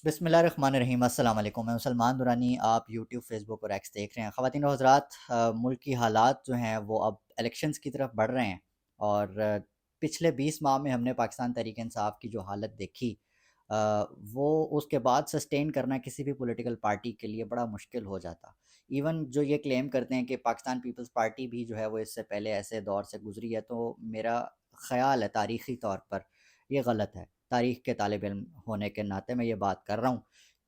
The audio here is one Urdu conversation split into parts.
بسم اللہ الرحمن الرحیم۔ السلام علیکم، میں سلمان دورانی، آپ یوٹیوب، فیس بک اور ایکس دیکھ رہے ہیں۔ خواتین و حضرات، ملک کی حالات جو ہیں وہ اب الیکشنز کی طرف بڑھ رہے ہیں، اور پچھلے 20 ماہ میں ہم نے پاکستان تحریک انصاف کی جو حالت دیکھی، وہ اس کے بعد سسٹین کرنا کسی بھی پولیٹیکل پارٹی کے لیے بڑا مشکل ہو جاتا۔ ایون جو یہ کلیم کرتے ہیں کہ پاکستان پیپلز پارٹی بھی جو ہے وہ اس سے پہلے ایسے دور سے گزری ہے، تو میرا خیال ہے تاریخی طور پر یہ غلط ہے۔ تاریخ کے طالب علم ہونے کے ناطے میں یہ بات کر رہا ہوں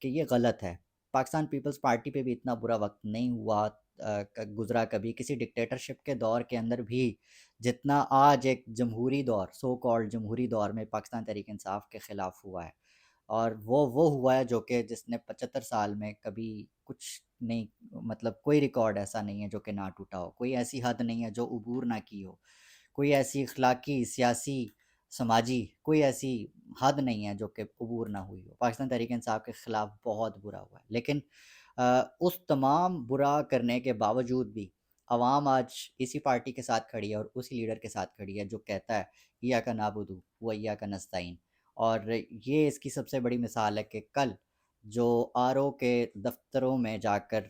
کہ یہ غلط ہے۔ پاکستان پیپلز پارٹی پہ بھی اتنا برا وقت نہیں ہوا گزرا کبھی کسی ڈکٹیٹرشپ کے دور کے اندر بھی، جتنا آج ایک جمہوری دور، سو کالڈ جمہوری دور میں پاکستان تحریک انصاف کے خلاف ہوا ہے۔ اور وہ ہوا ہے جو کہ جس نے 75 سال میں کبھی کچھ نہیں، مطلب کوئی ریکارڈ ایسا نہیں ہے جو کہ نہ ٹوٹا ہو، کوئی ایسی حد نہیں ہے جو عبور نہ کی ہو، کوئی ایسی اخلاقی، سیاسی، سماجی کوئی ایسی حد نہیں ہے جو کہ عبور نہ ہوئی ہو۔ پاکستان تحریک انصاف کے خلاف بہت برا ہوا ہے، لیکن اس تمام برا کرنے کے باوجود بھی عوام آج اسی پارٹی کے ساتھ کھڑی ہے اور اسی لیڈر کے ساتھ کھڑی ہے جو کہتا ہے ایاک نعبد و ایاک نستعین۔ اور یہ اس کی سب سے بڑی مثال ہے کہ کل جو آر او کے دفتروں میں جا کر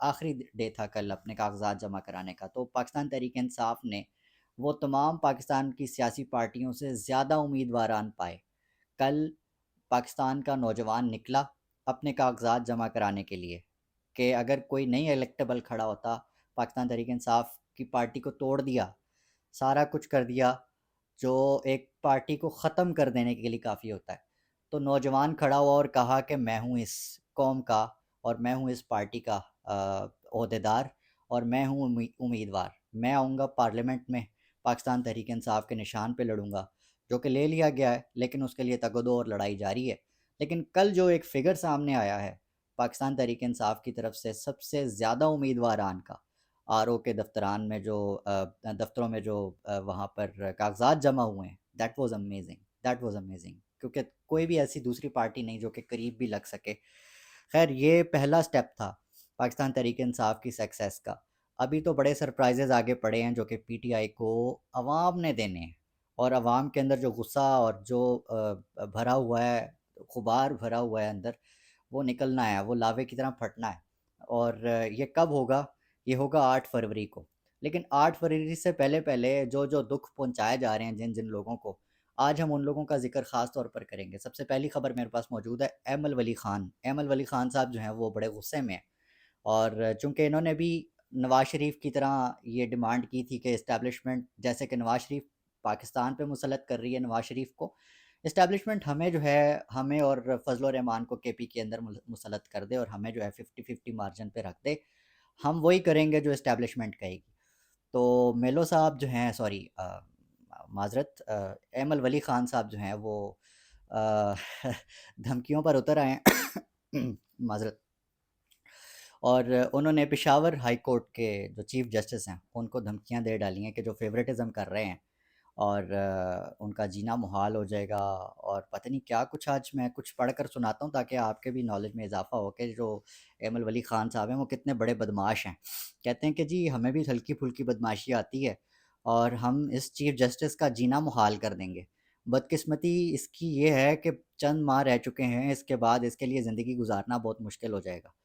آخری ڈے تھا کل اپنے کاغذات جمع کرانے کا، تو پاکستان تحریک انصاف نے وہ تمام پاکستان کی سیاسی پارٹیوں سے زیادہ امیدواران پائے۔ کل پاکستان کا نوجوان نکلا اپنے کاغذات جمع کرانے کے لیے کہ اگر کوئی نہیں الیکٹیبل کھڑا ہوتا، پاکستان تحریک انصاف کی پارٹی کو توڑ دیا، سارا کچھ کر دیا جو ایک پارٹی کو ختم کر دینے کے لیے کافی ہوتا ہے۔ تو نوجوان کھڑا ہوا اور کہا کہ میں ہوں اس قوم کا اور میں ہوں اس پارٹی کا عہدیدار، اور میں ہوں امیدوار، میں آؤں گا پارلیمنٹ میں، پاکستان تحریک انصاف کے نشان پہ لڑوں گا، جو کہ لے لیا گیا ہے، لیکن اس کے لیے تگ و دو اور لڑائی جاری ہے۔ لیکن کل جو ایک فگر سامنے آیا ہے پاکستان تحریک انصاف کی طرف سے، سب سے زیادہ امیدواران کا آر او کے دفتروں میں جو وہاں پر کاغذات جمع ہوئے ہیں، that was amazing, that was amazing, کیونکہ کوئی بھی ایسی دوسری پارٹی نہیں جو کہ قریب بھی لگ سکے۔ خیر، یہ پہلا سٹیپ تھا پاکستان تحریک انصاف کی سکسیس کا۔ ابھی تو بڑے سرپرائزز آگے پڑے ہیں جو کہ پی ٹی آئی کو عوام نے دینے ہیں، اور عوام کے اندر جو غصہ اور جو بھرا ہوا ہے، غبار بھرا ہوا ہے اندر، وہ نکلنا ہے، وہ لاوے کی طرح پھٹنا ہے۔ اور یہ کب ہوگا؟ یہ ہوگا 8 فروری کو۔ لیکن 8 فروری سے پہلے پہلے جو جو دکھ پہنچائے جا رہے ہیں جن جن لوگوں کو، آج ہم ان لوگوں کا ذکر خاص طور پر کریں گے۔ سب سے پہلی خبر میرے پاس موجود ہے ایمل ولی خان۔ ایمل ولی خان صاحب جو ہیں وہ بڑے غصے میں ہیں، اور چونکہ انہوں نے بھی نواز شریف کی طرح یہ ڈیمانڈ کی تھی کہ اسٹیبلشمنٹ، جیسے کہ نواز شریف پاکستان پہ مسلط کر رہی ہے نواز شریف کو، اسٹیبلشمنٹ ہمیں جو ہے، ہمیں اور فضل الرحمان کو کے پی کے اندر مسلط کر دے اور ہمیں جو ہے 50-50 مارجن پہ رکھ دے، ہم وہی کریں گے جو اسٹیبلشمنٹ کہے گی۔ تو میلو صاحب جو ہیں، سوری معذرت، ایمل ولی خان صاحب جو ہیں وہ دھمکیوں پر اتر آئے ہیں معذرت، اور انہوں نے پشاور ہائی کورٹ کے جو چیف جسٹس ہیں ان کو دھمکیاں دے ڈالی ہیں کہ جو فیوریٹزم کر رہے ہیں اور ان کا جینا محال ہو جائے گا، اور پتہ نہیں کیا کچھ۔ آج میں کچھ پڑھ کر سناتا ہوں تاکہ آپ کے بھی نالج میں اضافہ ہو کہ جو ایمل ولی خان صاحب ہیں وہ کتنے بڑے بدماش ہیں۔ کہتے ہیں کہ جی ہمیں بھی ہلکی پھلکی بدماشی آتی ہے اور ہم اس چیف جسٹس کا جینا محال کر دیں گے۔ بدقسمتی اس کی یہ ہے کہ چند ماہ رہ چکے ہیں، اس کے بعد اس کے لیے زندگی گزارنا بہت مشکل ہو جائے گا۔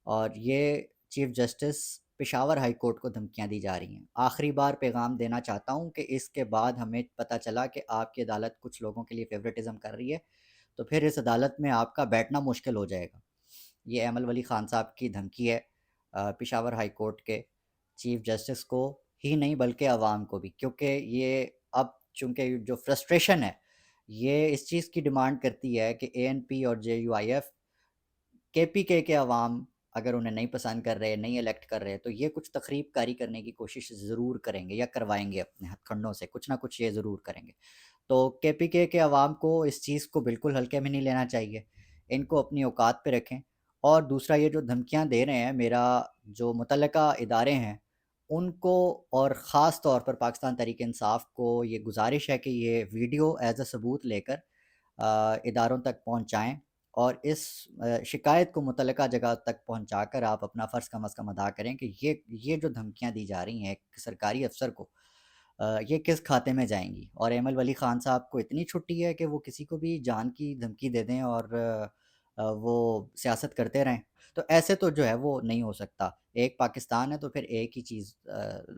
اور یہ chief justice Peshawar high court کو دھمکیاں دی جا رہی ہیں۔ آخری بار پیغام دینا چاہتا ہوں کہ اس کے بعد ہمیں پتہ چلا کہ آپ کی عدالت کچھ لوگوں کے لیے فیوریٹزم کر رہی ہے، تو پھر اس عدالت میں آپ کا بیٹھنا مشکل ہو جائے گا۔ یہ ایمل ولی خان صاحب کی دھمکی ہے پشاور ہائی کورٹ کے چیف جسٹس کو ہی نہیں بلکہ عوام کو بھی، کیونکہ یہ اب چونکہ جو فرسٹریشن ہے یہ اس چیز کی ڈیمانڈ کرتی ہے کہ اے این پی اور جے یو آئی ایف، کے پی کے عوام اگر انہیں نہیں پسند کر رہے، نہیں الیکٹ کر رہے، تو یہ کچھ تخریب کاری کرنے کی کوشش ضرور کریں گے یا کروائیں گے، اپنے ہتھ کنڈوں سے کچھ نہ کچھ یہ ضرور کریں گے۔ تو کے پی کے عوام کو اس چیز کو بالکل ہلکے میں نہیں لینا چاہیے، ان کو اپنی اوقات پہ رکھیں۔ اور دوسرا، یہ جو دھمکیاں دے رہے ہیں، میرا جو متعلقہ ادارے ہیں ان کو، اور خاص طور پر پاکستان تحریک انصاف کو یہ گزارش ہے کہ یہ ویڈیو ایز اے ثبوت لے کر اداروں تک پہنچائیں، اور اس شکایت کو متعلقہ جگہ تک پہنچا کر آپ اپنا فرض کم از کم ادا کریں کہ یہ جو دھمکیاں دی جا رہی ہیں ایک سرکاری افسر کو، یہ کس کھاتے میں جائیں گی۔ اور ایمل ولی خان صاحب کو اتنی چھٹی ہے کہ وہ کسی کو بھی جان کی دھمکی دے دیں اور وہ سیاست کرتے رہیں. تو ایسے تو جو ہے وہ نہیں ہو سکتا. ایک پاکستان ہے تو پھر ایک ہی چیز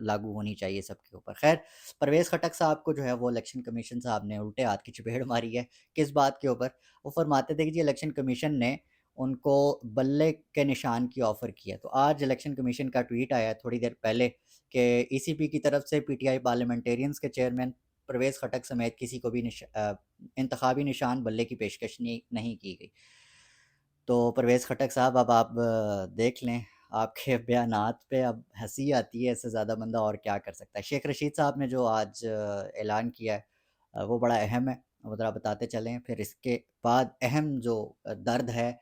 لاگو ہونی چاہیے سب کے اوپر. خیر، پرویز خٹک صاحب کو جو ہے وہ الیکشن کمیشن صاحب نے الٹے ہاتھ کی چپیڑ ماری ہے. کس بات کے اوپر؟ وہ فرماتے تھے کہ جی الیکشن کمیشن نے ان کو بلے کے نشان کی آفر کی ہے. تو آج الیکشن کمیشن کا ٹویٹ آیا ہے تھوڑی دیر پہلے کہ ای سی پی کی طرف سے پی ٹی آئی پارلیمنٹیرینز کے چیئرمین پرویز خٹک سمیت کسی کو بھی انتخابی نشان بلے کی پیشکش نہیں کی گئی. تو پرویز خٹک صاحب اب آپ دیکھ لیں، آپ کے بیانات پہ اب ہنسی آتی ہے، اس سے زیادہ بندہ اور کیا کر سکتا ہے. شیخ رشید صاحب نے جو آج اعلان کیا ہے وہ بڑا اہم ہے، وہ ذرا بتاتے چلیں. پھر اس کے بعد اہم جو درد ہے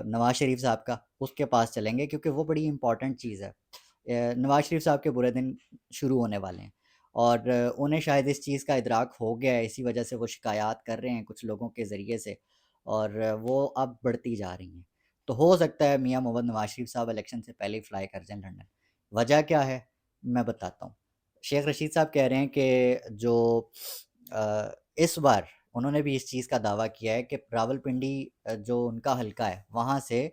نواز شریف صاحب کا، اس کے پاس چلیں گے کیونکہ وہ بڑی امپورٹنٹ چیز ہے. نواز شریف صاحب کے برے دن شروع ہونے والے ہیں اور انہیں شاید اس چیز کا ادراک ہو گیا ہے، اسی وجہ سے وہ شکایات کر رہے ہیں کچھ لوگوں کے ذریعے سے، اور وہ اب بڑھتی جا رہی ہیں. تو ہو سکتا ہے میاں محمد نواز شریف صاحب الیکشن سے پہلے ہی فلائی کر جائیں لنڈن. وجہ کیا ہے میں بتاتا ہوں. شیخ رشید صاحب کہہ رہے ہیں کہ جو اس بار انہوں نے بھی اس چیز کا دعویٰ کیا ہے کہ راول پنڈی جو ان کا حلقہ ہے وہاں سے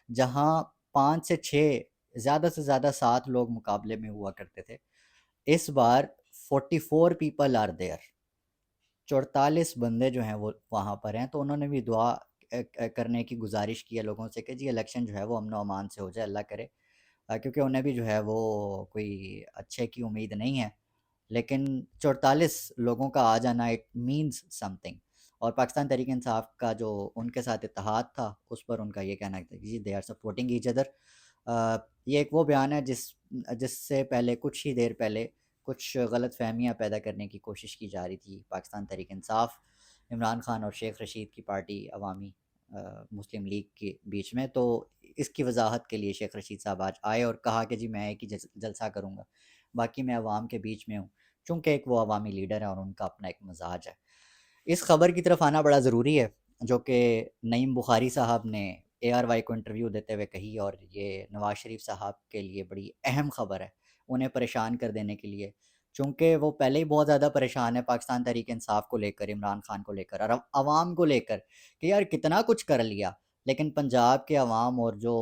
جہاں 5 سے 6 زیادہ سے زیادہ 7 لوگ مقابلے میں ہوا کرتے تھے، اس بار 44 پیپل آر دیئر، 44 بندے جو ہیں وہ وہاں پر ہیں. تو انہوں نے بھی دعا کرنے کی گزارش کی ہے لوگوں سے کہ جی الیکشن جو ہے وہ امن و امان سے ہو جائے، اللہ کرے. کیونکہ انہیں بھی جو ہے وہ کوئی اچھے کی امید نہیں ہے. لیکن 44 لوگوں کا آ جانا اٹ مینز سم تھنگ. اور پاکستان تحریک انصاف کا جو ان کے ساتھ اتحاد تھا، اس پر ان کا یہ کہنا تھا کہ جی they are supporting each other. یہ ایک وہ بیان ہے جس سے پہلے کچھ ہی دیر پہلے کچھ غلط فہمیاں پیدا کرنے کی کوشش کی جا رہی تھی پاکستان تحریک انصاف، عمران خان اور شیخ رشید کی پارٹی عوامی مسلم لیگ کے بیچ میں. تو اس کی وضاحت کے لیے شیخ رشید صاحب آج آئے اور کہا کہ جی میں ایک ہی جلسہ کروں گا، باقی میں عوام کے بیچ میں ہوں، چونکہ ایک وہ عوامی لیڈر ہے اور ان کا اپنا ایک مزاج ہے. اس خبر کی طرف آنا بڑا ضروری ہے جو کہ نعیم بخاری صاحب نے اے آر وائی کو انٹرویو دیتے ہوئے کہی، اور یہ نواز شریف صاحب کے لیے بڑی اہم خبر ہے انہیں پریشان کر دینے کے لیے، چونکہ وہ پہلے ہی بہت زیادہ پریشان ہے پاکستان تحریک انصاف کو لے کر، عمران خان کو لے کر اور عوام کو لے کر کہ یار کتنا کچھ کر لیا، لیکن پنجاب کے عوام اور جو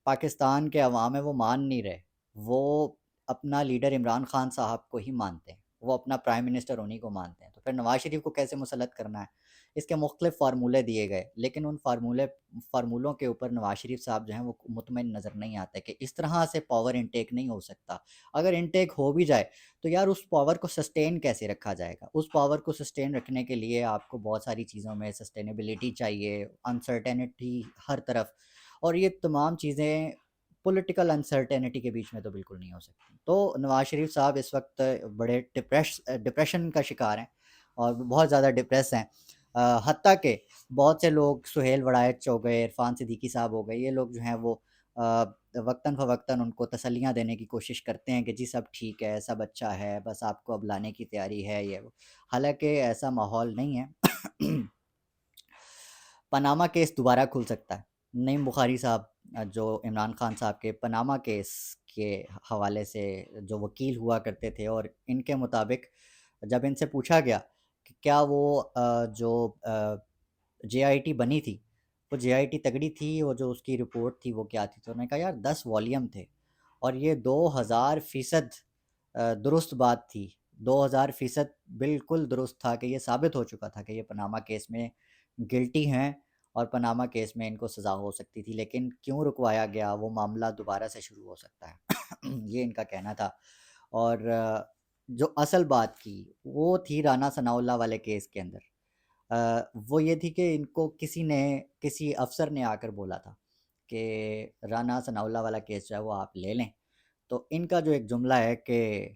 پاکستان کے عوام ہے وہ مان نہیں رہے. وہ اپنا لیڈر عمران خان صاحب کو ہی مانتے ہیں، وہ اپنا پرائم منسٹر انہی کو مانتے ہیں. تو پھر نواز شریف کو کیسے مسلط کرنا ہے، اس کے مختلف فارمولے دیے گئے، لیکن ان فارمولوں کے اوپر نواز شریف صاحب جو ہیں وہ مطمئن نظر نہیں آتے کہ اس طرح سے پاور انٹیک نہیں ہو سکتا. اگر انٹیک ہو بھی جائے تو یار اس پاور کو سسٹین کیسے رکھا جائے گا؟ اس پاور کو سسٹین رکھنے کے لیے آپ کو بہت ساری چیزوں میں سسٹینیبلٹی چاہیے، انسرٹینٹی ہر طرف، اور یہ تمام چیزیں پولیٹیکل انسرٹینٹی کے بیچ میں تو بالکل نہیں ہو سکتی. تو نواز شریف صاحب اس وقت بڑے ڈپریشن کا شکار ہیں اور بہت زیادہ ڈپریس ہیں. حتیٰ کہ بہت سے لوگ سہیل وڑائچ ہو گئے، عرفان صدیقی صاحب ہو گئے، یہ لوگ جو ہیں وہ وقتاً فوقتاً ان کو تسلیاں دینے کی کوشش کرتے ہیں کہ جی سب ٹھیک ہے، سب اچھا ہے، بس آپ کو اب لانے کی تیاری ہے یہ وہ. حالانکہ ایسا ماحول نہیں ہے. پاناما کیس دوبارہ کھل سکتا ہے. نعیم بخاری صاحب جو عمران خان صاحب کے پاناما کیس کے حوالے سے جو وکیل ہوا کرتے تھے، اور ان کے مطابق جب ان سے پوچھا گیا کہ کیا وہ جو جے آئی ٹی بنی تھی وہ جے آئی ٹی تگڑی تھی، وہ جو اس کی رپورٹ تھی وہ کیا تھی، تو انہوں نے کہا یار 10 والیوم تھے اور یہ 2000% درست بات تھی. 2000% بالکل درست تھا کہ یہ ثابت ہو چکا تھا کہ یہ پاناما کیس میں گلٹی ہیں اور پاناما کیس میں ان کو سزا ہو سکتی تھی، لیکن کیوں رکوایا گیا، وہ معاملہ دوبارہ سے شروع ہو سکتا ہے. یہ ان کا کہنا تھا. اور جو اصل بات کی وہ تھی رانا ثناء اللہ والے کیس کے اندر، وہ یہ تھی کہ ان کو کسی افسر نے آ کر بولا تھا کہ رانا ثناء اللہ والا کیس جو ہے وہ آپ لے لیں. تو ان کا جو ایک جملہ ہے کہ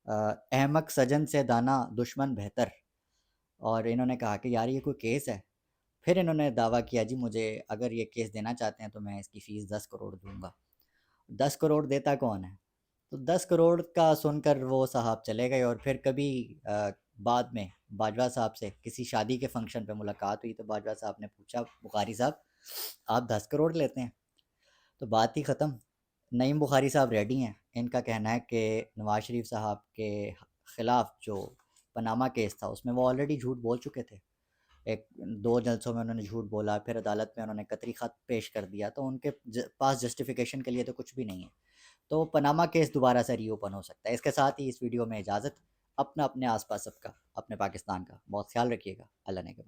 احمق سجن سے دانا دشمن بہتر، اور انہوں نے کہا کہ یار یہ کوئی کیس ہے. پھر انہوں نے دعویٰ کیا جی مجھے اگر یہ کیس دینا چاہتے ہیں تو میں اس کی فیس 10 کروڑ دوں گا. 10 کروڑ دیتا کون ہے؟ تو 10 کروڑ کا سن کر وہ صاحب چلے گئے. اور پھر کبھی بعد میں باجوہ صاحب سے کسی شادی کے فنکشن پہ ملاقات ہوئی تو باجوہ صاحب نے پوچھا بخاری صاحب آپ 10 کروڑ لیتے ہیں؟ تو بات ہی ختم. نعیم بخاری صاحب ریڈی ہیں. ان کا کہنا ہے کہ نواز شریف صاحب کے خلاف جو پاناما کیس تھا اس میں وہ آلریڈی جھوٹ بول چکے تھے. ایک 2 جلسوں میں انہوں نے جھوٹ بولا، پھر عدالت میں انہوں نے قطعی خط پیش کر دیا، تو ان کے پاس جسٹیفیکیشن کے لیے تو کچھ بھی نہیں ہے۔ تو پاناما کیس دوبارہ سے ری اوپن ہو سکتا ہے۔ اس کے ساتھ ہی اس ویڈیو میں اجازت۔ اپنا اپنے آس پاس سب کا، اپنے پاکستان کا بہت خیال رکھیے گا۔ اللہ نے کے